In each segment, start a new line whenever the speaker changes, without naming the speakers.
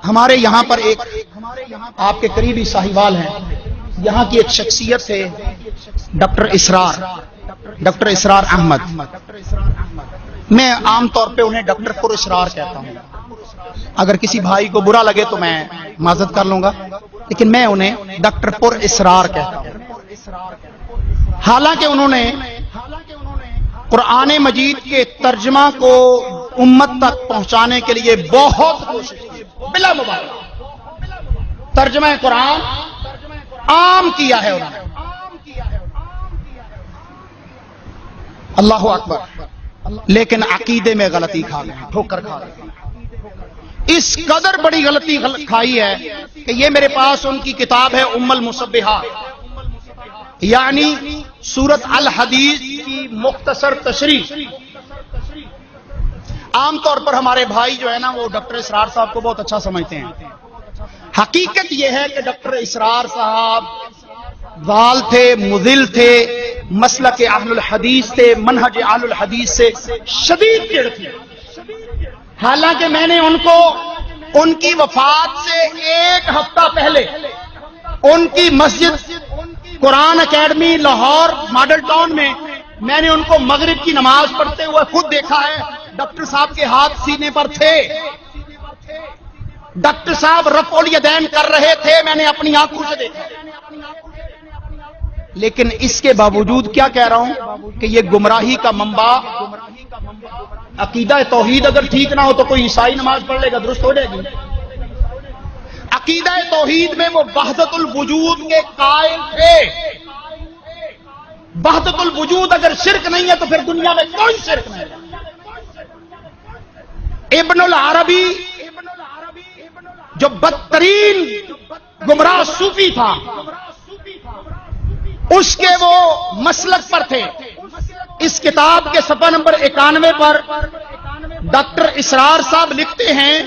ہمارے یہاں پر ایک آپ کے قریبی صاحبال ہیں، یہاں کی ایک شخصیت ہے ڈاکٹر اسرار احمد. میں عام طور پہ انہیں ڈاکٹر پر اسرار کہتا ہوں. اگر کسی بھائی کو برا لگے تو میں معذرت کر لوں گا، لیکن میں انہیں ڈاکٹر پر اسرار کہتا ہوں. حالانکہ انہوں نے قرآن مجید کے ترجمہ کو امت تک پہنچانے کے لیے بہت کوشش کی، بلا مبالغہ ترجمہ قرآن عام کیا ہے انہوں نے. اللہ اکبر. لیکن عقیدے میں غلطی کھا گئے، ٹھوکر کھا گئے. اس قدر بڑی غلطی کھائی ہے کہ یہ میرے پاس ان کی کتاب ہے ام المصبحات، یعنی سورۃ الحدید کی مختصر تشریح. عام طور پر ہمارے بھائی جو ہے نا وہ ڈاکٹر اسرار صاحب کو بہت اچھا سمجھتے ہیں. حقیقت یہ ہے کہ ڈاکٹر اسرار صاحب ضال تھے، مضل تھے، مسلک اہل الحدیث تھے، منہج اہل الحدیث سے شدید چڑ تھی. حالانکہ میں نے ان کو ان کی وفات سے ایک ہفتہ پہلے ان کی مسجد قرآن اکیڈمی لاہور ماڈل ٹاؤن میں نے ان کو مغرب کی نماز پڑھتے ہوئے خود دیکھا ہے. ڈاکٹر صاحب کے ہاتھ سینے پر تھے، ڈاکٹر صاحب رفع الیدین کر رہے تھے، میں نے اپنی آنکھوں سے دیکھا. لیکن اس کے باوجود کیا کہہ رہا ہوں کہ یہ گمراہی کا منبع. عقیدہ توحید اگر ٹھیک نہ ہو تو کوئی عیسائی نماز پڑھ لے گا، درست ہو جائے گی. عقیدہ توحید میں وہ وحدت الوجود کے قائل تھے. وحدت الوجود اگر شرک نہیں ہے تو پھر دنیا میں کوئی شرک نہیں ہے. ابن العربی جو بدترین گمراہ صوفی تھا، اس کے وہ مسلک پر تھے. اس کتاب کے صفحہ نمبر 91 پر ڈاکٹر اسرار صاحب لکھتے ہیں،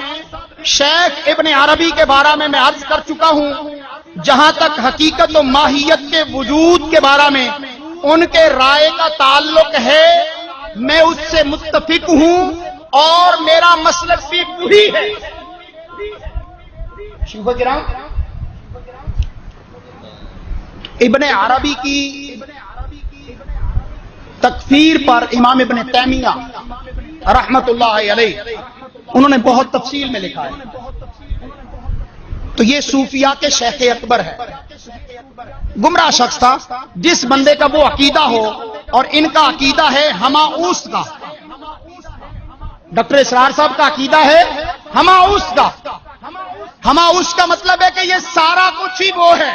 شیخ ابن عربی کے بارے میں عرض کر چکا ہوں، جہاں تک حقیقت و ماہیت کے وجود کے بارے میں ان کے رائے کا تعلق ہے میں اس سے متفق ہوں اور میرا مسلک بھی وہی ہے. شیخ کرام، ابن عربی کی تکفیر پر امام ابن تیمیہ رحمت اللہ علیہ انہوں نے بہت تفصیل میں لکھا ہے. تو یہ صوفیاء کے شیخ اکبر ہے. گمراہ شخص تھا. جس بندے کا وہ عقیدہ ہو، اور ان کا عقیدہ ہے ہماؤس کا. ڈاکٹر اسرار صاحب کا عقیدہ ہے ہماؤس کا. ہماؤس کا مطلب ہے کہ یہ سارا کچھ ہی وہ ہے.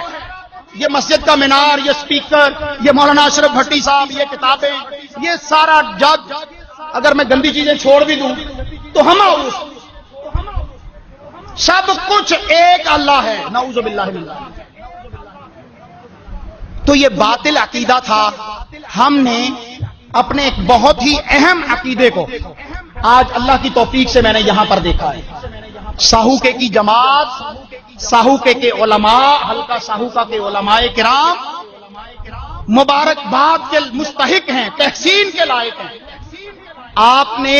یہ مسجد کا مینار، یہ سپیکر، یہ مولانا اشرف بھٹی صاحب، یہ کتابیں، یہ سارا جگ، اگر میں گندی چیزیں چھوڑ بھی دوں تو ہماؤس. سب کچھ ایک اللہ ہے، نعوذ باللہ من ذلک. تو یہ باطل عقیدہ تھا. ہم نے اپنے ایک بہت ہی اہم عقیدے کو آج اللہ کی توفیق سے میں نے یہاں پر دیکھا ہے. ساہوکے کی جماعت، ساہوکے کے علماء، حلقہ ساہوکا کے علماء کرام مبارکباد کے مستحق ہیں، تحسین کے لائق ہیں. آپ نے